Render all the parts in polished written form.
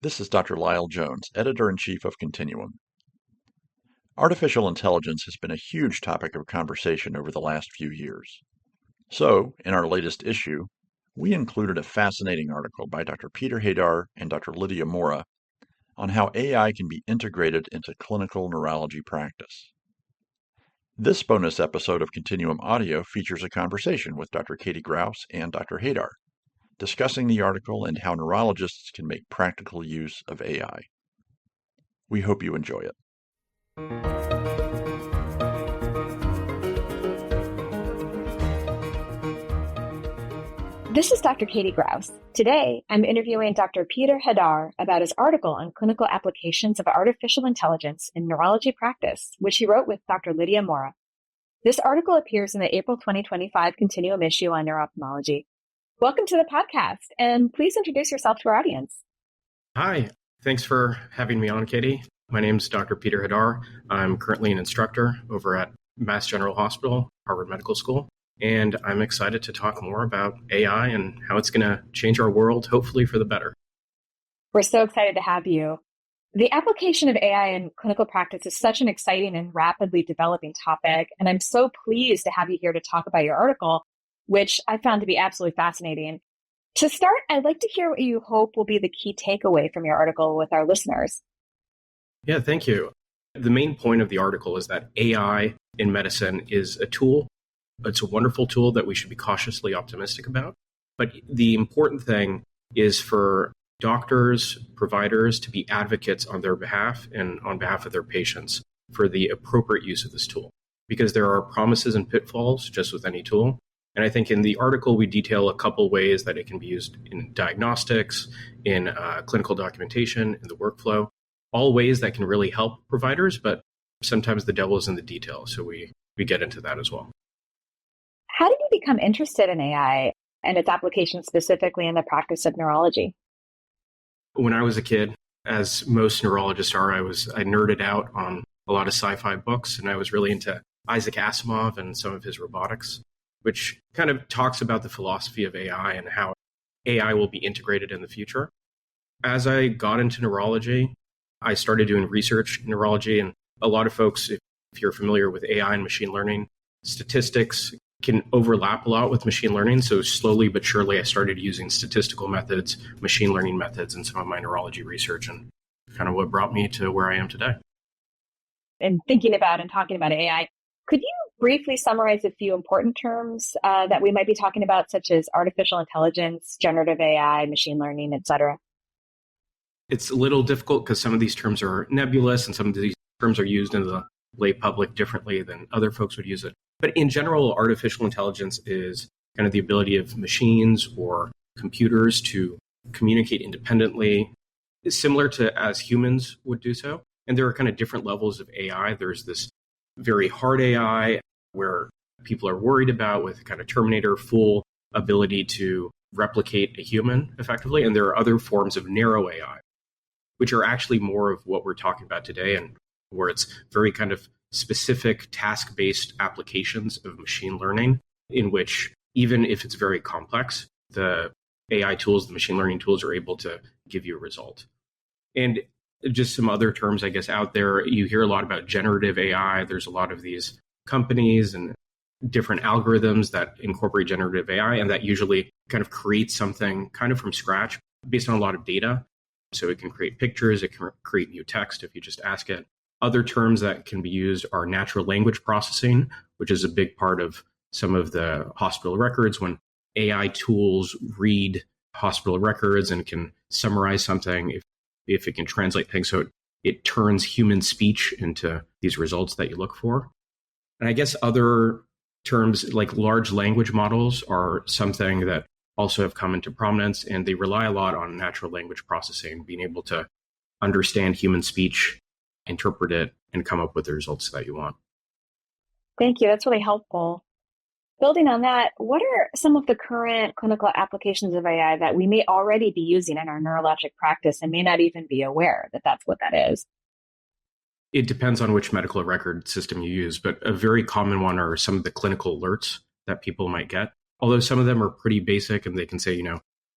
This is Dr. Lyle Jones, Editor-in-Chief of Continuum. Artificial intelligence has been a huge topic of conversation over the last few years. So, in our latest issue, we included a fascinating article by Dr. Peter Hadar and Dr. Lydia Mora on how AI can be integrated into clinical neurology practice. This bonus episode of Continuum Audio features a conversation with Dr. Katie Grouse and Dr. Hadar, discussing the article and how neurologists can make practical use of AI. We hope you enjoy it. This is Dr. Katie Grouse. Today, I'm interviewing Dr. Peter Hadar about his article on clinical applications of artificial intelligence in neurology practice, which he wrote with Dr. Lydia Mora. This article appears in the April 2025 Continuum issue on Neuro-ophthalmology. Welcome to the podcast, and please introduce yourself to our audience. Hi, thanks for having me on, Katie. My name is Dr. Peter Hadar. I'm currently an instructor over at Mass General Hospital, Harvard Medical School, and I'm excited to talk more about AI and how it's going to change our world, hopefully for the better. We're so excited to have you. The application of AI in clinical practice is such an exciting and rapidly developing topic, and I'm so pleased to have you here to talk about your article, which I found to be absolutely fascinating. To start, I'd like to hear what you hope will be the key takeaway from your article with our listeners. Yeah, thank you. The main point of the article is that AI in medicine is a tool. It's a wonderful tool that we should be cautiously optimistic about. But the important thing is for doctors, providers to be advocates on their behalf and on behalf of their patients for the appropriate use of this tool. Because there are promises and pitfalls just with any tool. And I think in the article, we detail a couple ways that it can be used in diagnostics, in clinical documentation, in the workflow, all ways that can really help providers, but sometimes the devil is in the detail. So we get into that as well. How did you become interested in AI and its application specifically in the practice of neurology? When I was a kid, as most neurologists are, I nerded out on a lot of sci-fi books, and I was really into Isaac Asimov and some of his robotics, which kind of talks about the philosophy of AI and how AI will be integrated in the future. As I got into neurology, I started doing research in neurology, and a lot of folks, if you're familiar with AI and machine learning, statistics can overlap a lot with machine learning. So slowly but surely, I started using statistical methods, machine learning methods in some of my neurology research, and kind of what brought me to where I am today. And thinking about and talking about AI, could you briefly summarize a few important terms that we might be talking about, such as artificial intelligence, generative AI, machine learning, et cetera? It's a little difficult because some of these terms are nebulous and some of these terms are used in the lay public differently than other folks would use it. But in general, artificial intelligence is kind of the ability of machines or computers to communicate independently, similar to as humans would do so. And there are kind of different levels of AI. There's this very hard AI where people are worried about with kind of Terminator full ability to replicate a human effectively. And there are other forms of narrow AI, which are actually more of what we're talking about today, and where it's very kind of specific task-based applications of machine learning, in which even if it's very complex, the AI tools, the machine learning tools are able to give you a result. And just some other terms, I guess, out there, you hear a lot about generative AI. There's a lot of these companies and different algorithms that incorporate generative AI, and that usually kind of creates something kind of from scratch based on a lot of data. So it can create pictures, it can create new text if you just ask it. Other terms that can be used are natural language processing, which is a big part of some of the hospital records when AI tools read hospital records and can summarize something if it can translate things. So it turns human speech into these results that you look for. And I guess other terms like large language models are something that also have come into prominence, and they rely a lot on natural language processing, being able to understand human speech, interpret it, and come up with the results that you want. Thank you. That's really helpful. Building on that, what are some of the current clinical applications of AI that we may already be using in our neurologic practice and may not even be aware that that's what that is? It depends on which medical record system you use, but a very common one are some of the clinical alerts that people might get. Although some of them are pretty basic and they can say,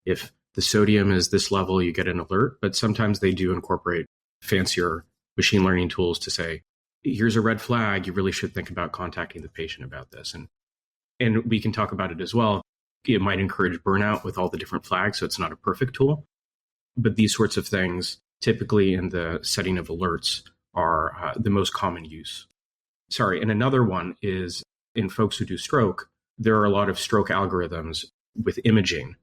if the sodium is this level, you get an alert. But sometimes they do incorporate fancier machine learning tools to say, here's a red flag, you really should think about contacting the patient about this. And we can talk about it as well. It might encourage burnout with all the different flags, so it's not a perfect tool. But these sorts of things, typically in the setting of alerts, are the most common use. And another one is in folks who do stroke, there are a lot of stroke algorithms with imaging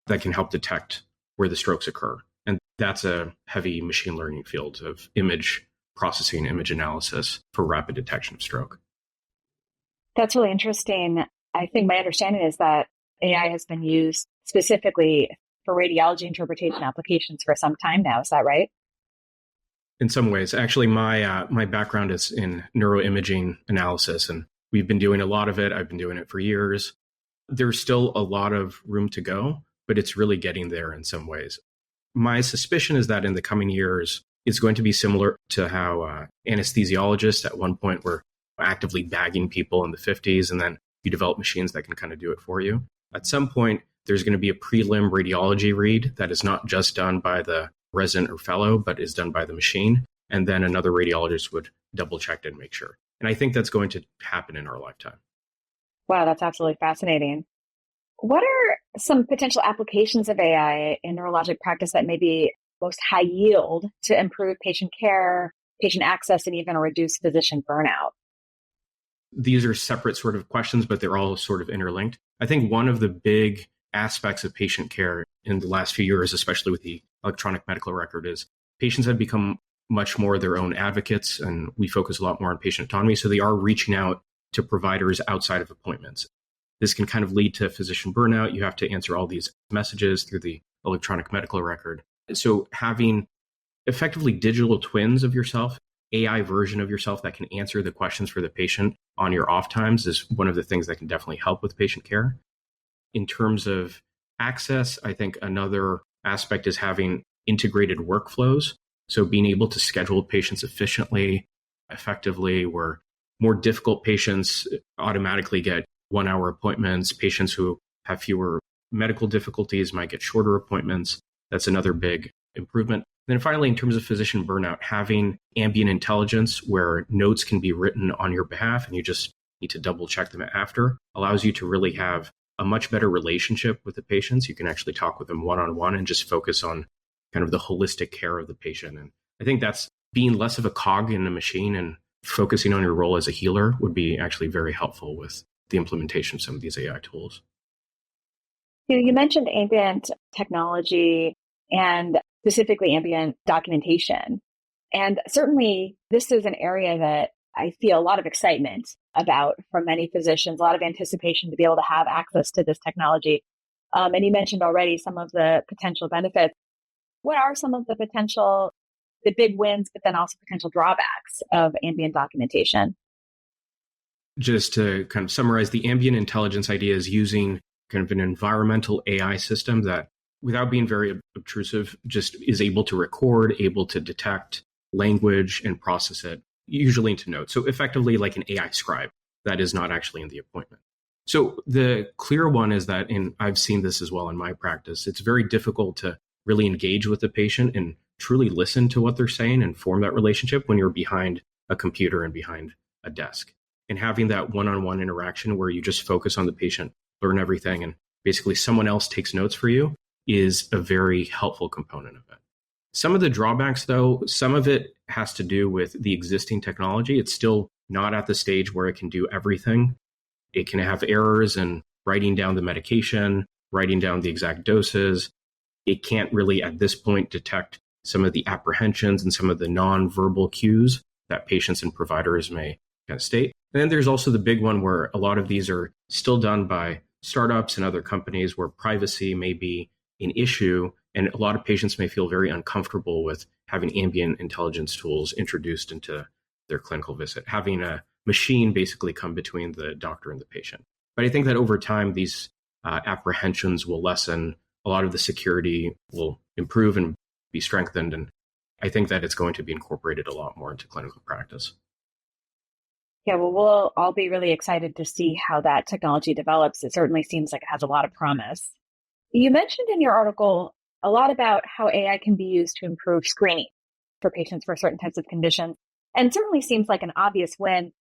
that can help detect where the strokes occur. And that's a heavy machine learning field of image processing, image analysis for rapid detection of stroke. That's really interesting. I think my understanding is that AI has been used specifically for radiology interpretation applications for some time now. Is that right? In some ways. Actually, my background is in neuroimaging analysis, and we've been doing a lot of it. I've been doing it for years. There's still a lot of room to go, but it's really getting there in some ways. My suspicion is that in the coming years, it's going to be similar to how anesthesiologists at one point were actively bagging people in the 50s, and then you develop machines that can kind of do it for you. At some point, there's going to be a prelim radiology read that is not just done by the resident or fellow, but is done by the machine. And then another radiologist would double check it and make sure. And I think that's going to happen in our lifetime. Wow, that's absolutely fascinating. What are some potential applications of AI in neurologic practice that may be most high yield to improve patient care, patient access, and even reduce physician burnout? These are separate sort of questions, but they're all sort of interlinked. I think one of the big aspects of patient care in the last few years, especially with the electronic medical record, is patients have become much more their own advocates, and we focus a lot more on patient autonomy. So they are reaching out to providers outside of appointments. This can kind of lead to physician burnout. You have to answer all these messages through the electronic medical record. So having effectively digital twins of yourself, AI version of yourself that can answer the questions for the patient on your off times is one of the things that can definitely help with patient care. In terms of access, I think another aspect is having integrated workflows. So being able to schedule patients efficiently, effectively, where more difficult patients automatically get 1-hour appointments. Patients who have fewer medical difficulties might get shorter appointments. That's another big improvement. And then finally, in terms of physician burnout, having ambient intelligence where notes can be written on your behalf and you just need to double check them after allows you to really have a much better relationship with the patients. You can actually talk with them one-on-one and just focus on kind of the holistic care of the patient. And I think that's being less of a cog in a machine and focusing on your role as a healer would be actually very helpful with the implementation of some of these AI tools. You mentioned ambient technology and specifically ambient documentation. And certainly this is an area that I feel a lot of excitement about from many physicians, a lot of anticipation to be able to have access to this technology. And you mentioned already some of the potential benefits. What are some of the big wins, but then also potential drawbacks of ambient documentation? Just to kind of summarize, the ambient intelligence idea is using kind of an environmental AI system that, without being very obtrusive, just is able to record, able to detect language and process it, usually into notes. So effectively like an AI scribe that is not actually in the appointment. So the clear one is that, and I've seen this as well in my practice, it's very difficult to really engage with the patient and truly listen to what they're saying and form that relationship when you're behind a computer and behind a desk. And having that one-on-one interaction where you just focus on the patient, learn everything, and basically someone else takes notes for you is a very helpful component of it. Some of the drawbacks, though, some of it has to do with the existing technology. It's still not at the stage where it can do everything. It can have errors in writing down the medication, writing down the exact doses. It can't really, at this point, detect some of the apprehensions and some of the nonverbal cues that patients and providers may kind of state. And then there's also the big one where a lot of these are still done by startups and other companies where privacy may be an issue, and a lot of patients may feel very uncomfortable with having ambient intelligence tools introduced into their clinical visit, having a machine basically come between the doctor and the patient. But I think that over time, these apprehensions will lessen, a lot of the security will improve and be strengthened, and I think that it's going to be incorporated a lot more into clinical practice. Yeah, well, we'll all be really excited to see how that technology develops. It certainly seems like it has a lot of promise. You mentioned in your article a lot about how AI can be used to improve screening for patients for certain types of conditions, and certainly seems like an obvious win.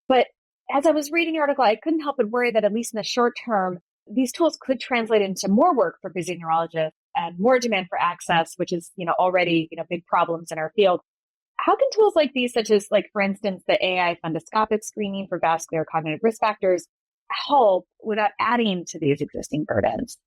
But as I was reading the article, I couldn't help but worry that at least in the short term, these tools could translate into more work for busy neurologists and more demand for access, which is, already, big problems in our field. How can tools like these, such as, for instance, the AI fundoscopic screening for vascular cognitive risk factors, help without adding to these existing burdens?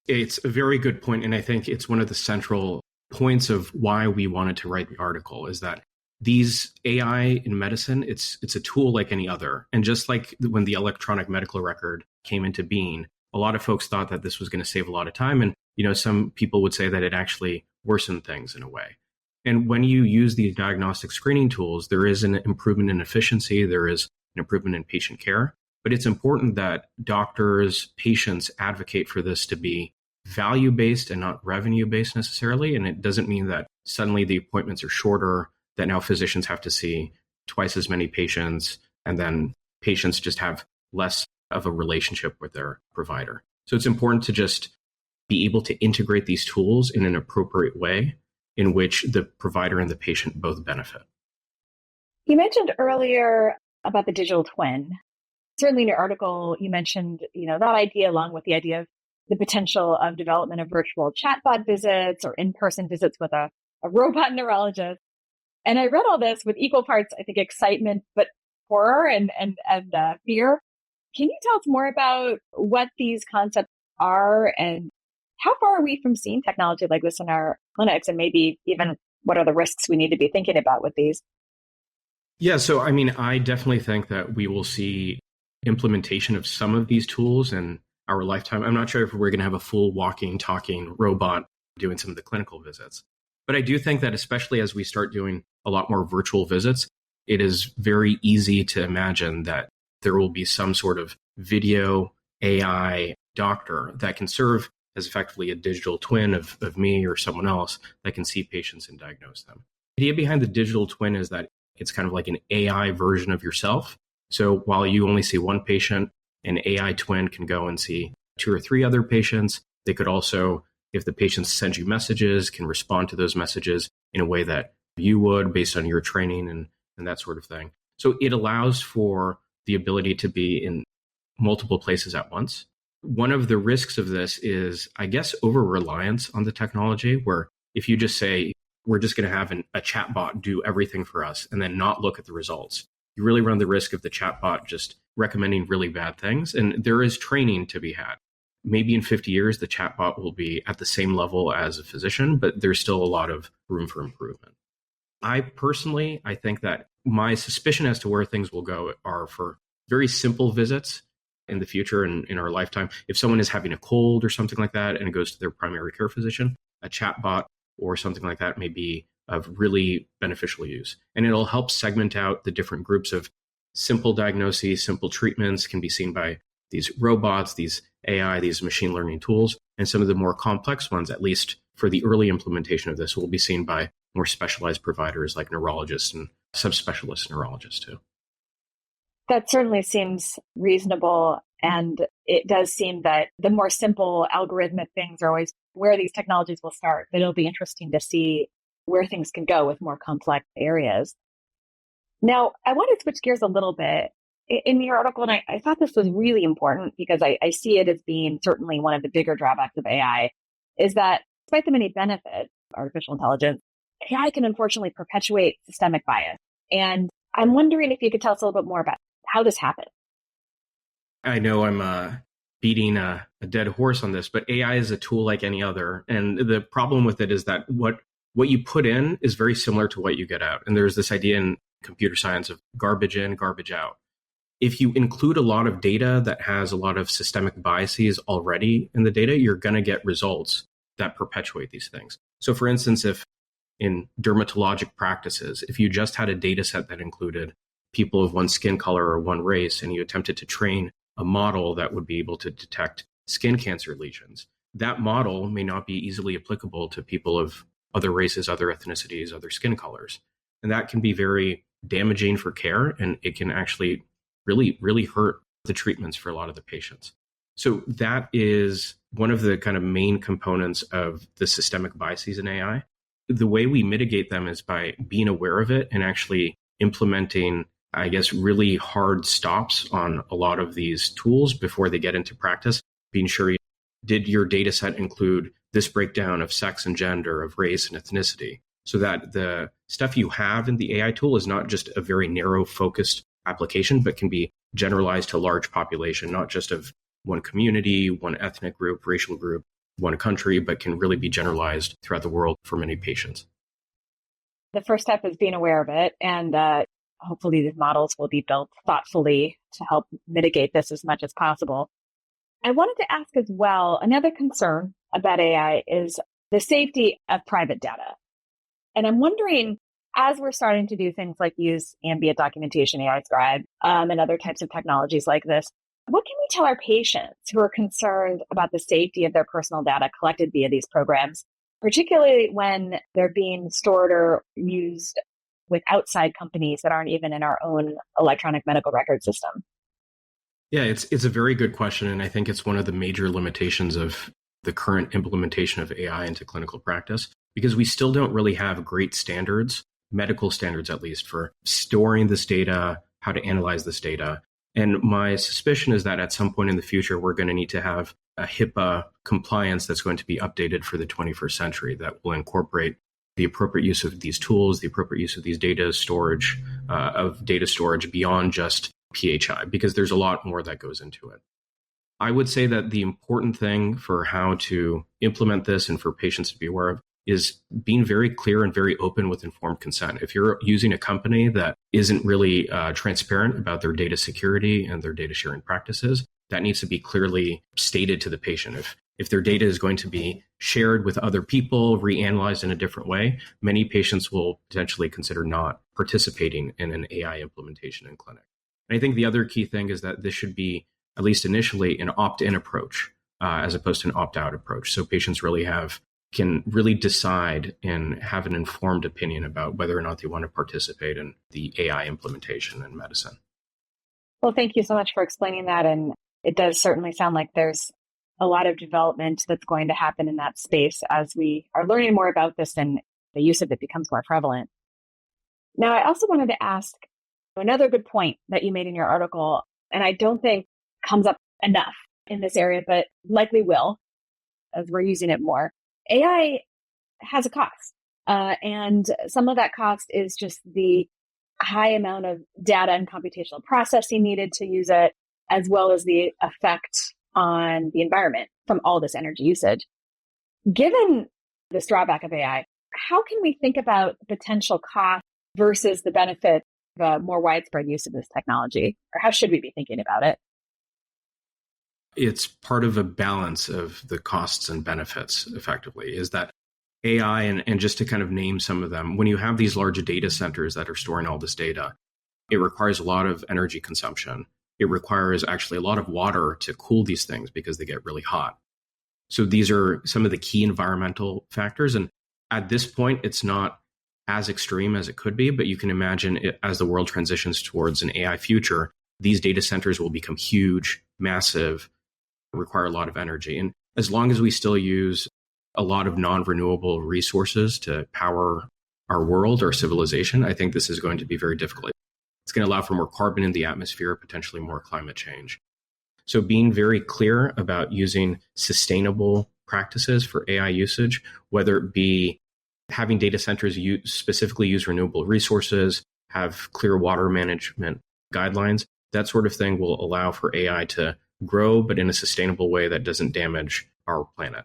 It's a very good point, and I think it's one of the central points of why we wanted to write the article, is that these AI in medicine, it's a tool like any other. And just like when the electronic medical record came into being, a lot of folks thought that this was going to save a lot of time. And, some people would say that it actually worsened things in a way. And when you use these diagnostic screening tools, there is an improvement in efficiency, there is an improvement in patient care. But it's important that doctors, patients advocate for this to be value-based and not revenue-based necessarily. And it doesn't mean that suddenly the appointments are shorter, that now physicians have to see twice as many patients, and then patients just have less of a relationship with their provider. So it's important to just be able to integrate these tools in an appropriate way in which the provider and the patient both benefit. You mentioned earlier about the digital twin. Certainly in your article, you mentioned, that idea along with the idea of the potential of development of virtual chatbot visits or in-person visits with a robot neurologist. And I read all this with equal parts, I think, excitement, but horror and fear. Can you tell us more about what these concepts are and how far are we from seeing technology like this in our clinics, and maybe even what are the risks we need to be thinking about with these? Yeah, so I definitely think that we will see implementation of some of these tools in our lifetime. I'm not sure if we're going to have a full walking, talking robot doing some of the clinical visits. But I do think that especially as we start doing a lot more virtual visits, it is very easy to imagine that there will be some sort of video AI doctor that can serve as effectively a digital twin of me or someone else that can see patients and diagnose them. The idea behind the digital twin is that it's kind of like an AI version of yourself. So while you only see one patient, an AI twin can go and see 2 or 3 other patients. They could also, if the patients send you messages, can respond to those messages in a way that you would based on your training and that sort of thing. So it allows for the ability to be in multiple places at once. One of the risks of this is, I guess, over-reliance on the technology, where if you just say, we're just going to have a chatbot do everything for us and then not look at the results, you really run the risk of the chatbot just recommending really bad things. And there is training to be had. Maybe in 50 years, the chatbot will be at the same level as a physician, but there's still a lot of room for improvement. I think that my suspicion as to where things will go are for very simple visits in the future and in our lifetime. If someone is having a cold or something like that and it goes to their primary care physician, a chatbot or something like that may be of really beneficial use. And it'll help segment out the different groups of simple diagnoses, simple treatments can be seen by these robots, these AI, these machine learning tools. And some of the more complex ones, at least for the early implementation of this, will be seen by more specialized providers like neurologists and subspecialist neurologists too. That certainly seems reasonable. And it does seem that the more simple algorithmic things are always where these technologies will start. But it'll be interesting to see where things can go with more complex areas. Now, I want to switch gears a little bit. In your article, and I thought this was really important because I see it as being certainly one of the bigger drawbacks of AI, is that despite the many benefits of artificial intelligence, AI can unfortunately perpetuate systemic bias. And I'm wondering if you could tell us a little bit more about how this happens. I know I'm beating a dead horse on this, but AI is a tool like any other. And the problem with it is that what you put in is very similar to what you get out. And there's this idea in computer science of garbage in, garbage out. If you include a lot of data that has a lot of systemic biases already in the data, you're going to get results that perpetuate these things. So for instance, if in dermatologic practices, if you just had a data set that included people of one skin color or one race, and you attempted to train a model that would be able to detect skin cancer lesions, that model may not be easily applicable to people of other races, other ethnicities, other skin colors. And that can be very damaging for care, and it can actually really, really hurt the treatments for a lot of the patients. So that is one of the kind of main components of the systemic biases in AI. The way we mitigate them is by being aware of it and actually implementing, I guess, really hard stops on a lot of these tools before they get into practice, being sure did your data set include this breakdown of sex and gender, of race and ethnicity, so that the stuff you have in the AI tool is not just a very narrow focused application, but can be generalized to a large population, not just of one community, one ethnic group, racial group, one country, but can really be generalized throughout the world for many patients. The first step is being aware of it, and hopefully these models will be built thoughtfully to help mitigate this as much as possible. I wanted to ask as well, another concern about AI is the safety of private data. And I'm wondering, as we're starting to do things like use ambient documentation, AI Scribe, and other types of technologies like this, what can we tell our patients who are concerned about the safety of their personal data collected via these programs, particularly when they're being stored or used with outside companies that aren't even in our own electronic medical record system? Yeah, it's a very good question. And I think it's one of the major limitations of the current implementation of AI into clinical practice, because we still don't really have great standards, medical standards at least, for storing this data, how to analyze this data. And my suspicion is that at some point in the future, we're going to need to have a HIPAA compliance that's going to be updated for the 21st century that will incorporate the appropriate use of these tools, the appropriate use of these data storage beyond just PHI, because there's a lot more that goes into it. I would say that the important thing for how to implement this and for patients to be aware of is being very clear and very open with informed consent. If you're using a company that isn't really transparent about their data security and their data sharing practices, that needs to be clearly stated to the patient. If their data is going to be shared with other people, reanalyzed in a different way, many patients will potentially consider not participating in an AI implementation in clinic. And I think the other key thing is that this should be, at least initially, an opt-in approach as opposed to an opt-out approach. So patients can really decide and have an informed opinion about whether or not they want to participate in the AI implementation in medicine. Well, thank you so much for explaining that. And it does certainly sound like there's a lot of development that's going to happen in that space as we are learning more about this and the use of it becomes more prevalent. Now, I also wanted to ask another good point that you made in your article, and I don't think comes up enough in this area, but likely will as we're using it more. AI has a cost, and some of that cost is just the high amount of data and computational processing needed to use it, as well as the effect on the environment from all this energy usage. Given this drawback of AI, how can we think about the potential cost versus the benefit of a more widespread use of this technology? Or how should we be thinking about it? It's part of a balance of the costs and benefits, effectively, is that AI, and just to kind of name some of them, when you have these large data centers that are storing all this data, it requires a lot of energy consumption. It requires actually a lot of water to cool these things because they get really hot. So these are some of the key environmental factors. And at this point, it's not as extreme as it could be, but you can imagine it, as the world transitions towards an AI future, these data centers will become huge, massive, require a lot of energy. And as long as we still use a lot of non-renewable resources to power our world or civilization, I think this is going to be very difficult. It's going to allow for more carbon in the atmosphere, potentially more climate change. So being very clear about using sustainable practices for AI usage, whether it be having data centers specifically use renewable resources, have clear water management guidelines, that sort of thing will allow for AI to grow, but in a sustainable way that doesn't damage our planet.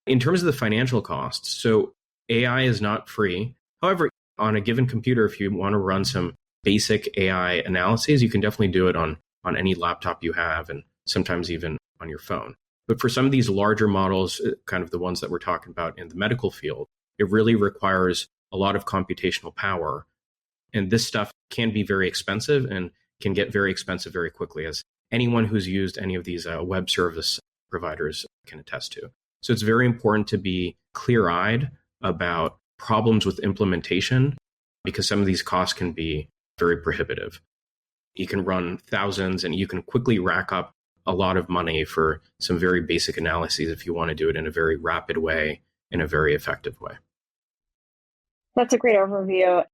In terms of the financial costs, so AI is not free. However, on a given computer, if you want to run some basic AI analyses, you can definitely do it on any laptop you have and sometimes even on your phone. But for some of these larger models, kind of the ones that we're talking about in the medical field, it really requires a lot of computational power. And this stuff can be very expensive and can get very expensive very quickly, as anyone who's used any of these web service providers can attest to. So it's very important to be clear-eyed about problems with implementation, because some of these costs can be very prohibitive. You can run thousands and you can quickly rack up a lot of money for some very basic analyses if you want to do it in a very rapid way, in a very effective way. That's a great overview.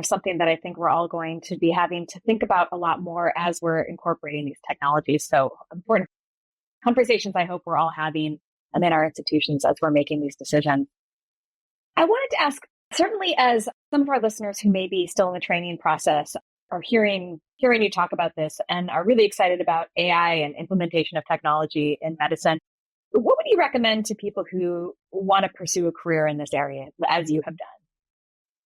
Something that I think we're all going to be having to think about a lot more as we're incorporating these technologies. So important conversations I hope we're all having in our institutions as we're making these decisions. I wanted to ask, certainly as some of our listeners who may be still in the training process are hearing you talk about this and are really excited about AI and implementation of technology in medicine, what would you recommend to people who want to pursue a career in this area, as you have done?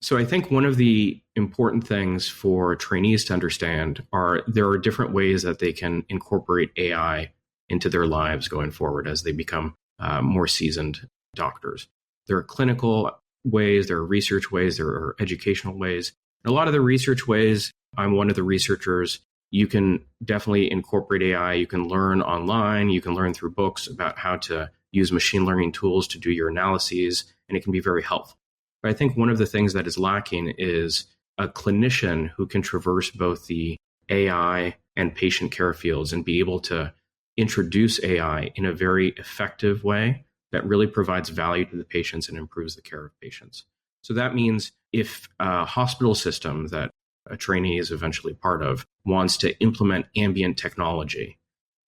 So I think one of the important things for trainees to understand are there are different ways that they can incorporate AI into their lives going forward as they become more seasoned doctors. There are clinical ways, there are research ways, there are educational ways. And a lot of the research ways, I'm one of the researchers, you can definitely incorporate AI. You can learn online, you can learn through books about how to use machine learning tools to do your analyses, and it can be very helpful. But I think one of the things that is lacking is a clinician who can traverse both the AI and patient care fields and be able to introduce AI in a very effective way that really provides value to the patients and improves the care of patients. So that means if a hospital system that a trainee is eventually part of wants to implement ambient technology,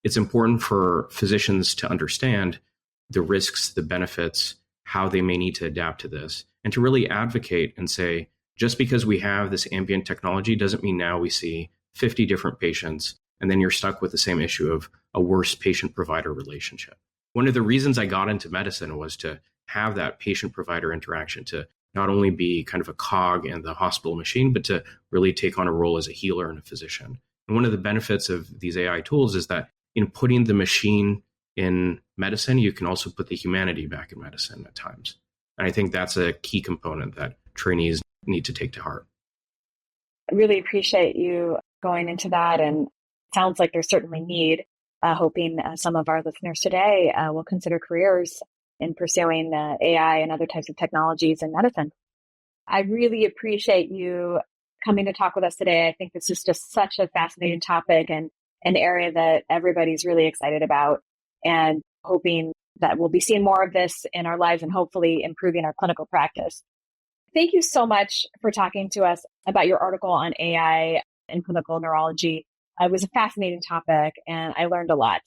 it's important for physicians to understand the risks, the benefits, how they may need to adapt to this, and to really advocate and say, just because we have this ambient technology doesn't mean now we see 50 different patients, and then you're stuck with the same issue of a worse patient-provider relationship. One of the reasons I got into medicine was to have that patient-provider interaction, to not only be kind of a cog in the hospital machine, but to really take on a role as a healer and a physician. And one of the benefits of these AI tools is that in putting the machine in medicine, you can also put the humanity back in medicine at times. And I think that's a key component that trainees need to take to heart. I really appreciate you going into that, and it sounds like there's certainly need, hoping some of our listeners today will consider careers in pursuing AI and other types of technologies in medicine. I really appreciate you coming to talk with us today. I think this is just such a fascinating topic and an area that everybody's really excited about, and hoping that we'll be seeing more of this in our lives and hopefully improving our clinical practice. Thank you so much for talking to us about your article on AI and clinical neurology. It was a fascinating topic, and I learned a lot.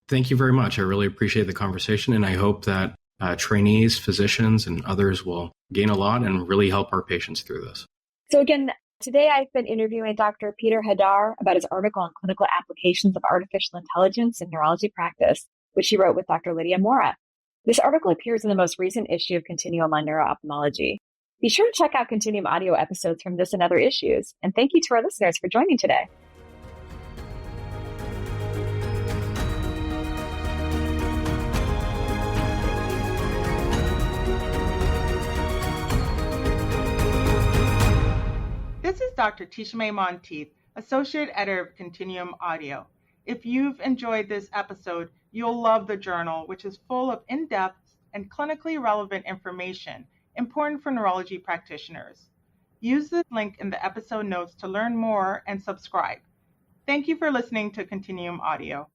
Thank you very much. I really appreciate the conversation, and I hope that trainees, physicians, and others will gain a lot and really help our patients through this. So again, today I've been interviewing Dr. Peter Hadar about his article on clinical applications of artificial intelligence in neurology practice, which he wrote with Dr. Lydia Mora. This article appears in the most recent issue of Continuum on Neuro-ophthalmology. Be sure to check out Continuum audio episodes from this and other issues. And thank you to our listeners for joining today. This is Dr. Tishme Monteith, Associate Editor of Continuum Audio. If you've enjoyed this episode, you'll love the journal, which is full of in-depth and clinically relevant information important for neurology practitioners. Use the link in the episode notes to learn more and subscribe. Thank you for listening to Continuum Audio.